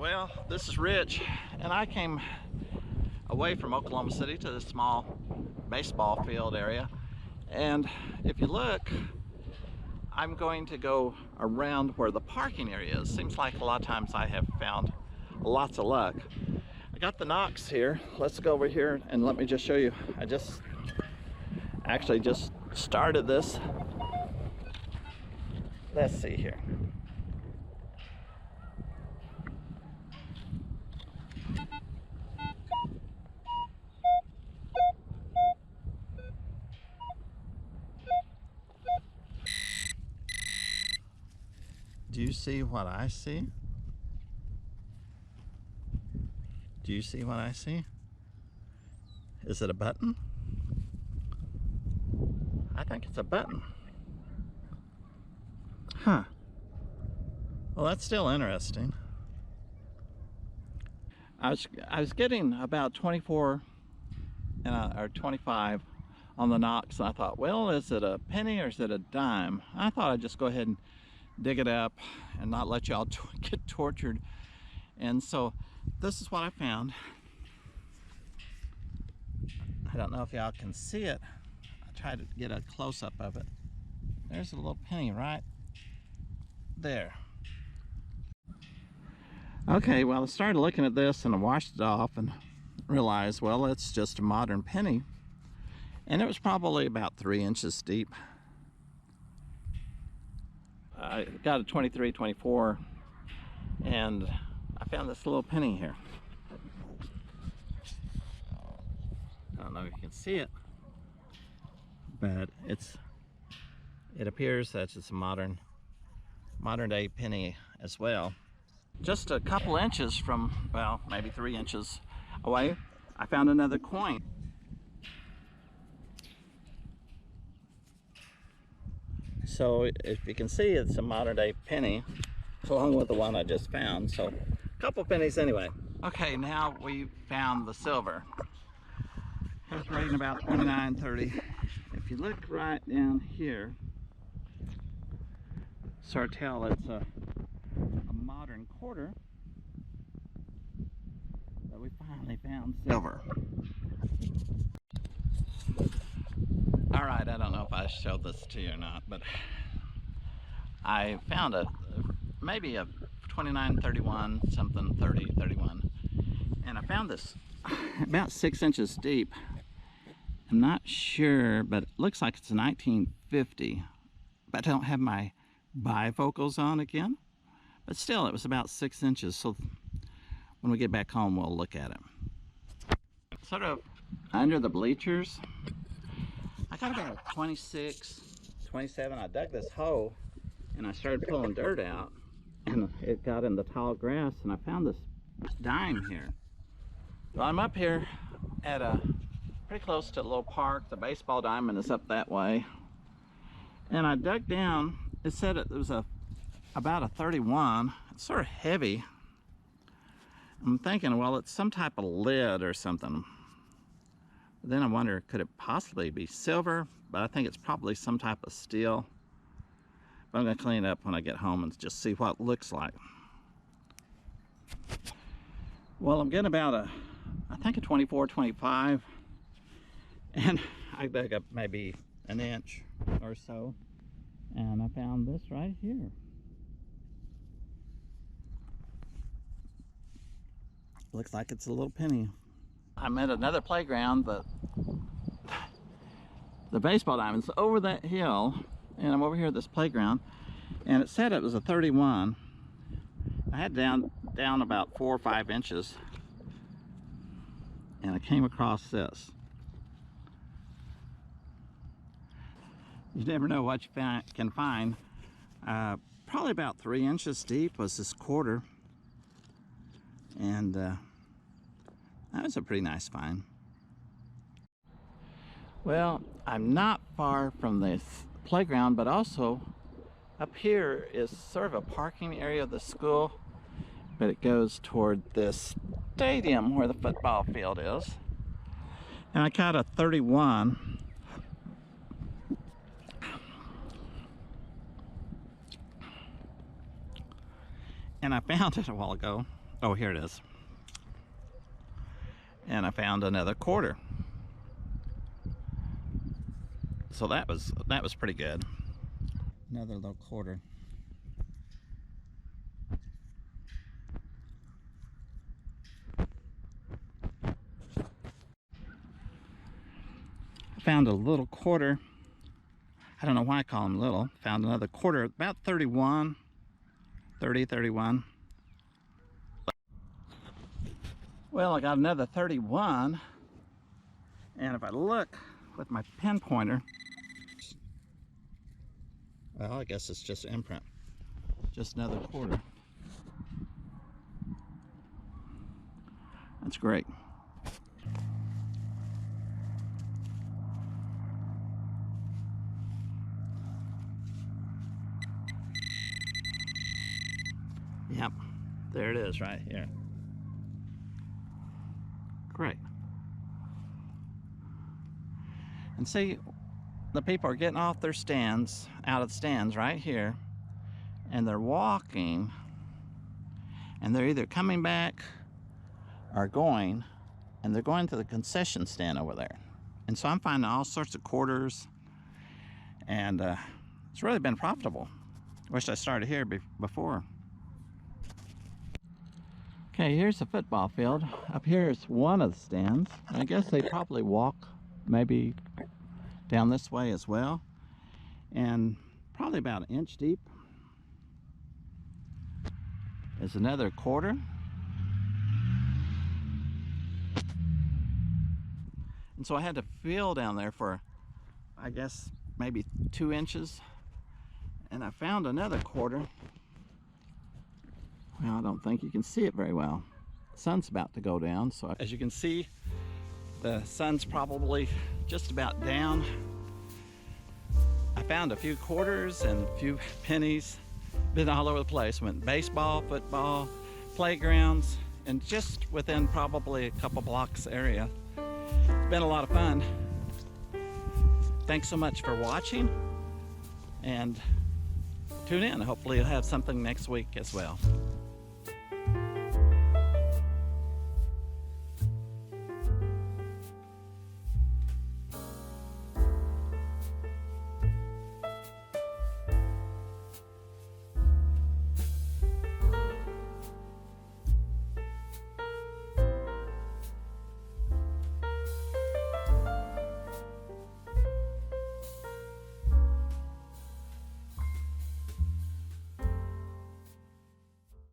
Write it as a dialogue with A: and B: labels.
A: Well, this is Rich, and I came away from Oklahoma City to this small baseball field area. And if you look, I'm going to go around where the parking area is. Seems like a lot of times I have found lots of luck. I got the Knox here. Let's go over here and let me just show you. I actually just started this. Let's see here. Do you see what I see? Do you see what I see? Is it a button? I think it's a button. Huh. Well, that's still interesting. I was getting about 24 or 25 on the Knox, and I thought, well, is it a penny or is it a dime? I thought I'd just go ahead and dig it up and not let y'all get tortured. And so this is what I found. I don't know if y'all can see it. I tried to get a close-up of it. There's a little penny right there. Okay, well, I started looking at this and I washed it off and realized, well, it's just a modern penny. And it was probably about 3 inches deep. I got a 23, 24, and I found this little penny here. I don't know if you can see it, but it appears that it's a modern day penny as well. Just a couple inches from, well, maybe 3 inches away, I found another coin. So if you can see, it's a modern day penny along with the one I just found. So a couple pennies anyway. Okay, now we found the silver. It's rating about 29.30. If you look right down here, sort of tell it's a modern quarter. But we finally found silver. All right, I don't know if I showed this to you or not, but I found maybe a 29.31, something 30.31, and I found this about 6 inches deep. I'm not sure, but it looks like it's 1950. But I don't have my bifocals on again. But still, it was about 6 inches. So when we get back home, we'll look at it. Sort of under the bleachers. I got about 26, 27. I dug this hole and I started pulling dirt out, and it got in the tall grass, and I found this dime here. Well, I'm up here at pretty close to a little park. The baseball diamond is up that way. And I dug down. It said it was about a 31. It's sort of heavy. I'm thinking, well, it's some type of lead or something. Then I wonder, could it possibly be silver? But I think it's probably some type of steel. But I'm going to clean it up when I get home and just see what it looks like. Well, I'm getting about I think a 24, 25. And I dug up maybe an inch or so. And I found this right here. Looks like it's a little penny. I'm at another playground, the baseball diamond's over that hill, and I'm over here at this playground, and it said it was a 31. I had down about 4 or 5 inches, and I came across this. You never know what you can find. Probably about 3 inches deep was this quarter, and that was a pretty nice find. Well, I'm not far from this playground, but also up here is sort of a parking area of the school, but it goes toward this stadium where the football field is. And I caught a 31. And I found it a while ago. Oh, here it is. And I found another quarter. So that was pretty good. Another little quarter. I found a little quarter. I don't know why I call them little. Found another quarter, about 31, 30, 31. Well, I got another 31, and if I look with my pinpointer, well, I guess it's just an imprint. Just another quarter. That's great. Yep, there it is right here. Great. And see, the people are getting off their stands, out of the stands right here, and they're walking, and they're either coming back or going, and they're going to the concession stand over there. And so I'm finding all sorts of quarters, and it's really been profitable. Wish I started here before. Okay, here's the football field. Up here is one of the stands. I guess they probably walk maybe down this way as well. And probably about an inch deep is another quarter. And so I had to feel down there for, I guess, maybe 2 inches. And I found another quarter. Well, I don't think you can see it very well. The sun's about to go down, so as you can see, the sun's probably just about down. I found a few quarters and a few pennies. Been all over the place. Went baseball, football, playgrounds, and just within probably a couple blocks area. It's been a lot of fun. Thanks so much for watching, and tune in. Hopefully you'll have something next week as well.